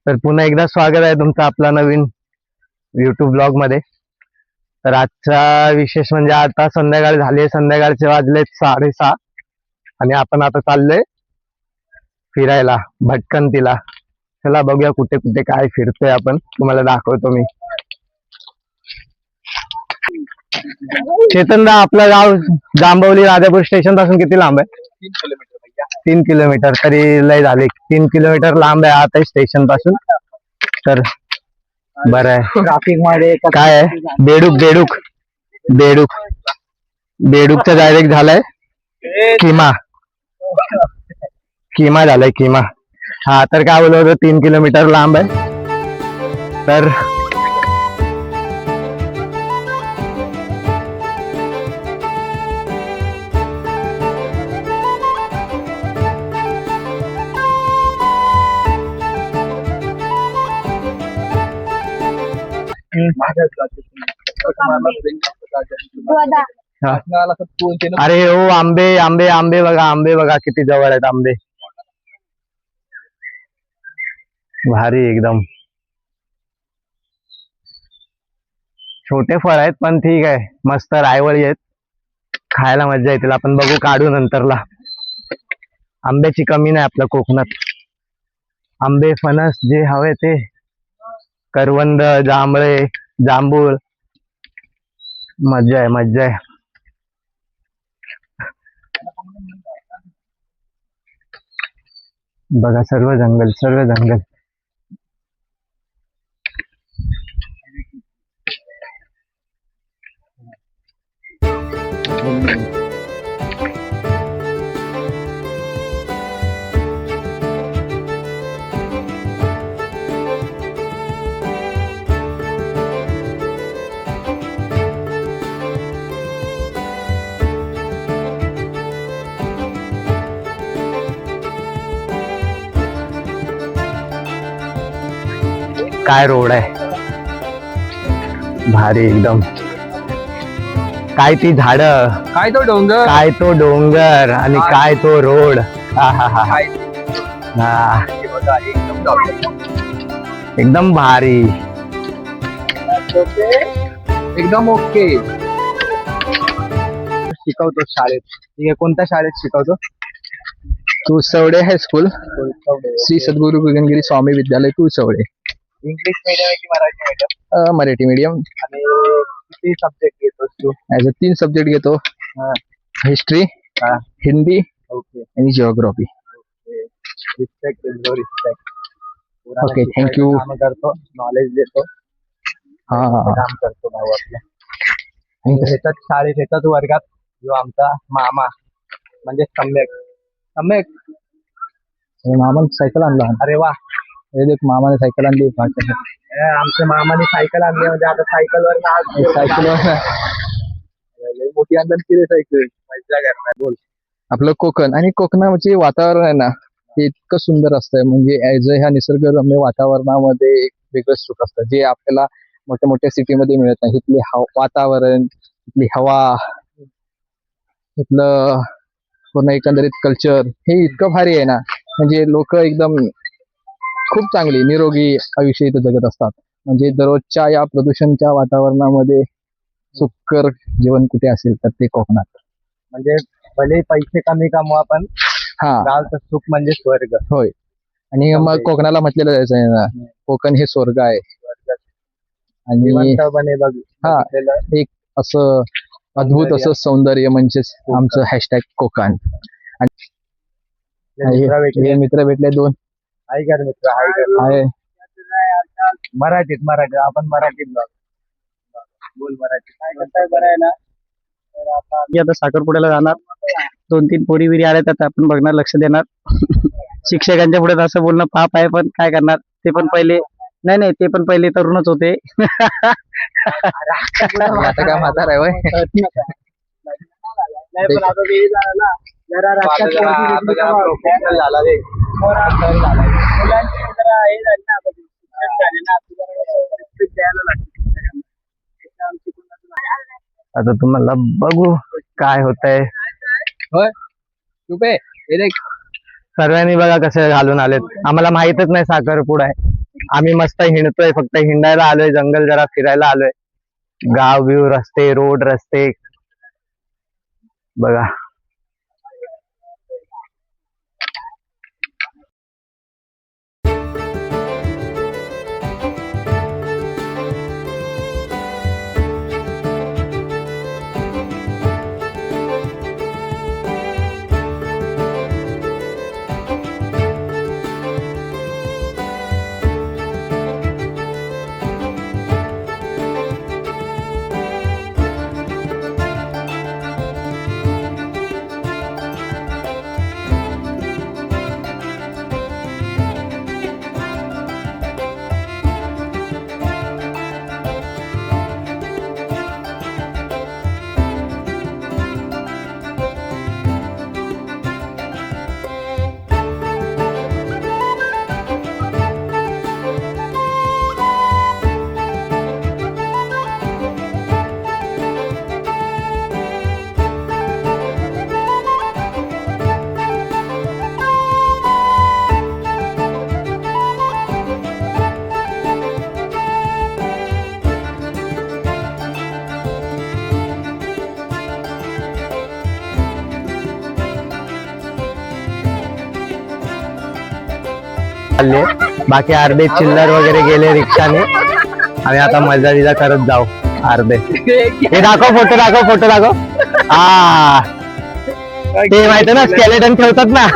तर पुन्हा एकदा स्वागत आहे तुमचं आपला नवीन युट्यूब ब्लॉग मध्ये. तर आजचा विशेष म्हणजे आता संध्याकाळ झाली, संध्याकाळचे वाजलेत 6:30 आणि आपण आता चाललोय फिरायला भटकंतीला. चला बघूया कुठे कुठे काय फिरतोय आपण, तुम्हाला दाखवतो मी. चेतनदा, आपलं गाव जांभवली राजापूर स्टेशन पासून किती लांब आहे? 3 किलोमीटर. तरी लय झाले, 3 किलोमीटर लांब आहे आता स्टेशन पासून. तर बरं आहे. ट्रॅफिक मध्ये काय आहे? बेडूक बेडूकचा डायरेक्ट झालाय किमा झालाय किमा. हा, तर काय बोलत होतं, 3 किलोमीटर लांब आहे. तर अरे हो, आंबे बघा किती जवळ आहेत आंबे. भारी एकदम. छोटे फळ आहेत पण ठीक आहे, मस्त रायवळी आहेत, खायला मजा येतील. आपण बघू, काढू नंतरला. आंब्याची कमी नाही आपल्या कोकणात. आंबे, फणस जे हवे ते, करवंद, जांभळे, जांभूळ, मजा आहे. बघा सर्व जंगल. काय रोड आहे, भारी एकदम. काय ती झाड, काय तो डोंगर, आणि काय तो रोड. एकदम भारी, एकदम ओके. शिकवतो शाळेत. ठीक आहे, कोणत्या शाळेत शिकवतो तुसवडे हायस्कूल, श्री सद्गुरु गगनगिरी स्वामी विद्यालय तुसवडे. इंग्लिश मीडियम की मराठी मीडियम? मराठी मीडियम. आणि किती सब्जेक्ट घेतोस तू? 3 सब्जेक्ट घेतो, हिस्ट्री, हिंदी आणि जिओग्राफी. रिस्पेक्ट. Okay, thank you. काम करतो, नॉलेज देतो, काम करतो भाऊ आपलं. येतात शाळेत, येतात वर्गात. जो आमचा मामा म्हणजे सम्यक मामा सायकल आणला. अरे वा, मामाने सायकल आणली. आमच्या मामाने सायकल आणली म्हणजे आता सायकलवर मोठी अंदर फिरे सायकल मजा करणार. बोल. आपलं कोकण आणि कोकणाचे वातावरण आहे ना, ते इतकं सुंदर असतंय. म्हणजे ऍज ह्या निसर्गरम्य वातावरणामध्ये एक वेगळं सुख असतं, जे आपल्याला मोठ्या मोठ्या सिटीमध्ये मिळत नाही. इथले वातावरण, इथली हवा, इथलं पूर्ण एकंदरीत कल्चर हे इतकं भारी आहे ना. म्हणजे लोक एकदम खूप चांगली निरोगी आयुष्य इथं जगत असतात. म्हणजे दररोजच्या या प्रदूषणच्या वातावरणामध्ये सुखकर जीवन कुठे असेल तर ते कोकणात. म्हणजे भले पैसे कमी कमवा पण गावचं सुख म्हणजे स्वर्ग. होय. आणि मग कोकणाला म्हटलेलं जायचं आहे ना, कोकण हे स्वर्ग आहे. आणि एक असं अद्भुत असं सौंदर्य म्हणजेच आमचं हॅशटॅग कोकण. आणि मित्र भेटले 2. हाय कर मित्र, आहे मराठीत आपण मराठीत बोल. मराठी बरं आहे ना. तर आता साखरपुड्याला जाणार, 2-3 पोरी बिरी आल्या तर आपण बघणार, लक्ष देणार. शिक्षकांच्या पुढे असं बोलणं पाप आहे, पण काय करणार. ते पण पहिले नाही ते पण पहिले तरुणच होते. आता काय म्हातार आहे. नाही पण आता ते झालं ना, जरा आता तुम्हाला बघू काय होतंय. रुपये सर्वांनी बघा कसे घालून आलेत. आम्हाला माहितच नाही साखरपुडा आहे. आम्ही मस्त हिंडतोय, फक्त हिंडायला आलोय, जंगल जरा फिरायला आलोय. गाव बिव रस्ते रोड रस्ते बघा. चालले बाकी अर्धे चिल्लर वगैरे गेले रिक्षाने. आम्ही आता मजा बिजा करत जाऊ अर्धे. हे दाखव फोटो दाखव. हा ते माहिती ना स्केलेटन ठेवतात ना.